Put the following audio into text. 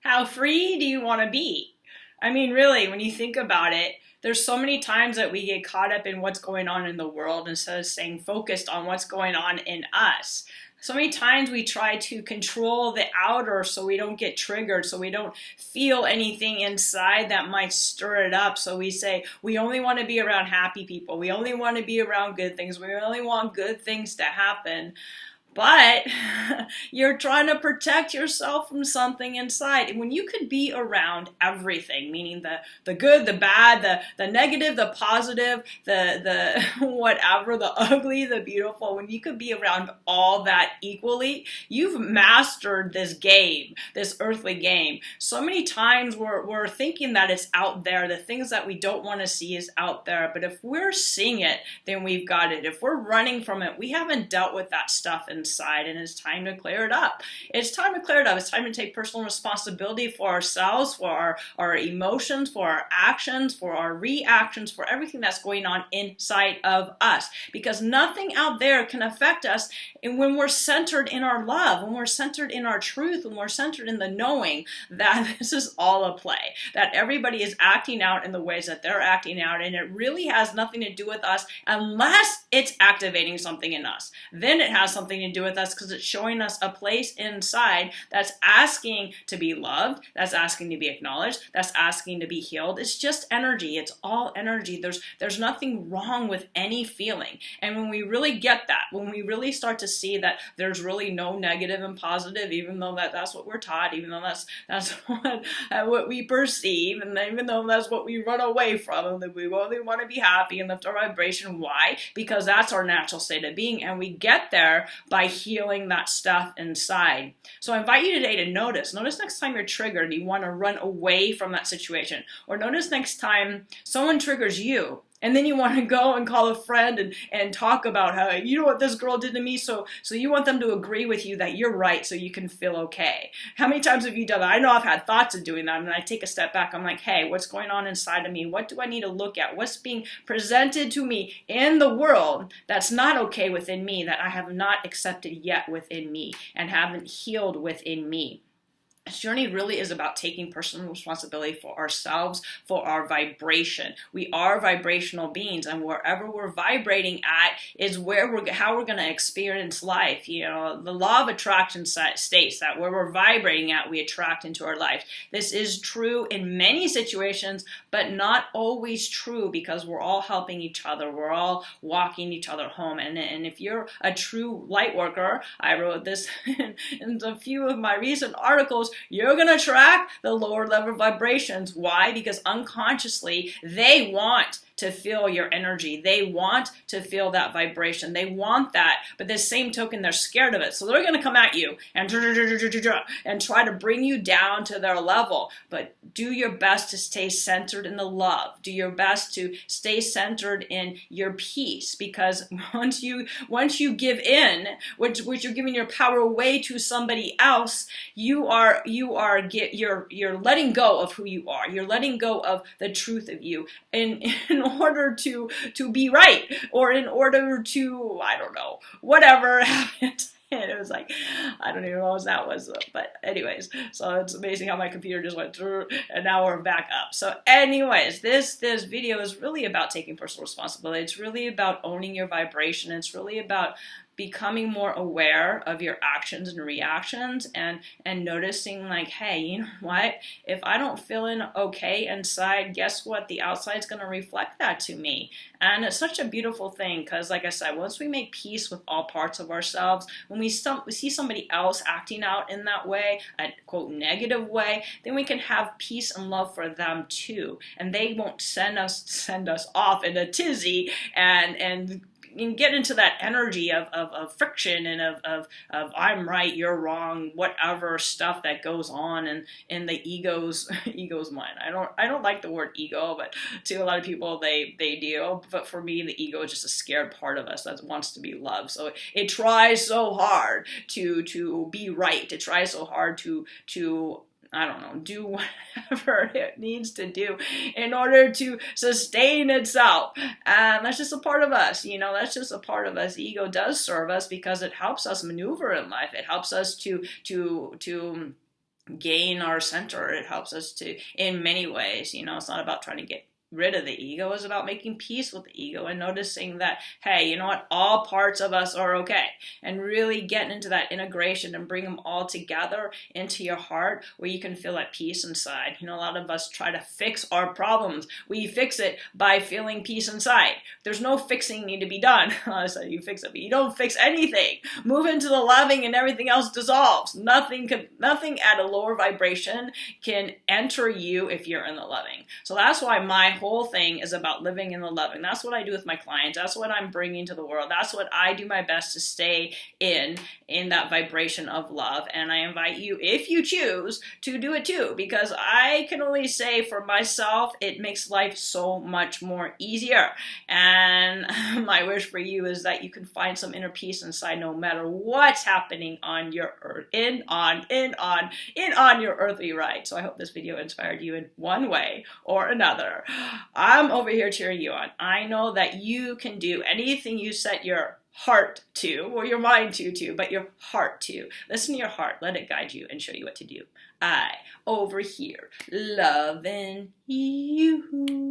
How free do you want to be? I mean, really, when you think about it, there's so many times that we get caught up in what's going on in the world instead of staying focused on what's going on in us. So many times we try to control the outer so we don't get triggered, so we don't feel anything inside that might stir it up. So we say we only want to be around happy people. We only want to be around good things. We only want good things to happen. But you're trying to protect yourself from something inside. And when you could be around everything, meaning the good, the bad, the negative, the positive, the whatever, the ugly, the beautiful, when you could be around all that equally, you've mastered this game, this earthly game. So many times we're thinking that it's out there. The things that we don't want to see is out there. But if we're seeing it, then we've got it. If we're running from it, we haven't dealt with that stuff inside, and it's time to clear it up. It's time to clear it up. It's time to take personal responsibility for ourselves, for our emotions, for our actions, for our reactions, for everything that's going on inside of us. Because nothing out there can affect us when we're centered in our love, when we're centered in our truth, when we're centered in the knowing that this is all a play, that everybody is acting out in the ways that they're acting out, and it really has nothing to do with us unless it's activating something in us. Then it has something to do with us because it's showing us a place inside that's asking to be loved, that's asking to be acknowledged, that's asking to be healed. It's just energy. It's all energy. There's nothing wrong with any feeling. And when we really get that, when we really start to see that there's really no negative and positive, even though that's what we're taught, even though that's what we perceive, and even though that's what we run away from, and that we only want to be happy and lift our vibration. Why? Because that's our natural state of being, and we get there by healing that stuff inside. So I invite you today to notice next time you're triggered, you want to run away from that situation, or notice next time someone triggers you, and then you want to go and call a friend and talk about how, you know what this girl did to me, so you want them to agree with you that you're right so you can feel okay. How many times have you done that? I know I've had thoughts of doing that, and I take a step back. I'm like, hey, what's going on inside of me? What do I need to look at? What's being presented to me in the world that's not okay within me, that I have not accepted yet within me and haven't healed within me? This journey really is about taking personal responsibility for ourselves, for our vibration. We are vibrational beings, and wherever we're vibrating at is how we're going to experience life. You know, the law of attraction states that where we're vibrating at, we attract into our lives. This is true in many situations, but not always true, because we're all helping each other. We're all walking each other home. And if you're a true light worker, I wrote this in a few of my recent articles, you're going to attract the lower level vibrations. Why? Because unconsciously, they want to feel your energy. They want to feel that vibration. They want that. But the same token, they're scared of it. So they're going to come at you and try to bring you down to their level. But do your best to stay centered in the love. Do your best to stay centered in your peace. Because once you give in, which you're giving your power away to somebody else, you're letting go of who you are. You're letting go of the truth of you. In order to be right, or in order to, I don't know, whatever happened. And it was like, I don't even know what that was. But anyways, so it's amazing how my computer just went through, and now we're back up. So anyways, this video is really about taking personal responsibility. It's really about owning your vibration. It's really about becoming more aware of your actions and reactions, and noticing like, hey, you know what? If I don't feel okay inside, guess what? The outside's going to reflect that to me. And it's such a beautiful thing, because like I said, once we make peace with all parts of ourselves, when we see somebody else acting out in that way, a quote negative way, then we can have peace and love for them too. And they won't send us off in a tizzy and get into that energy of friction and of I'm right, you're wrong, whatever stuff that goes on in the ego's mind. I don't like the word ego, but to a lot of people they do. But for me, the ego is just a scared part of us that wants to be loved. So it tries so hard to be right. It tries so hard to I don't know, do whatever it needs to do in order to sustain itself. And that's just a part of us, that's just a part of us. Ego does serve us because it helps us maneuver in life. It helps us to gain our center. It helps us to, in many ways, it's not about trying to get rid of the ego. It's about making peace with the ego and noticing that, hey, you know what, all parts of us are okay, and really getting into that integration and bring them all together into your heart where you can feel at peace inside. A lot of us try to fix our problems. We fix it by feeling peace inside. There's no fixing need to be done. So you fix it, but you don't fix anything. Move into the loving and everything else dissolves. Nothing at a lower vibration can enter you if you're in the loving. So that's why my whole thing is about living in the loving. That's what I do with my clients. That's what I'm bringing to the world. That's what I do my best to stay in that vibration of love. And I invite you, if you choose, to do it too, because I can only say for myself, it makes life so much more easier. And my wish for you is that you can find some inner peace inside, no matter what's happening on your earth, in on your earthly ride. So I hope this video inspired you in one way or another. I'm over here cheering you on. I know that you can do anything you set your heart to, or your mind to, but your heart to. Listen to your heart. Let it guide you and show you what to do. I, over here, loving you.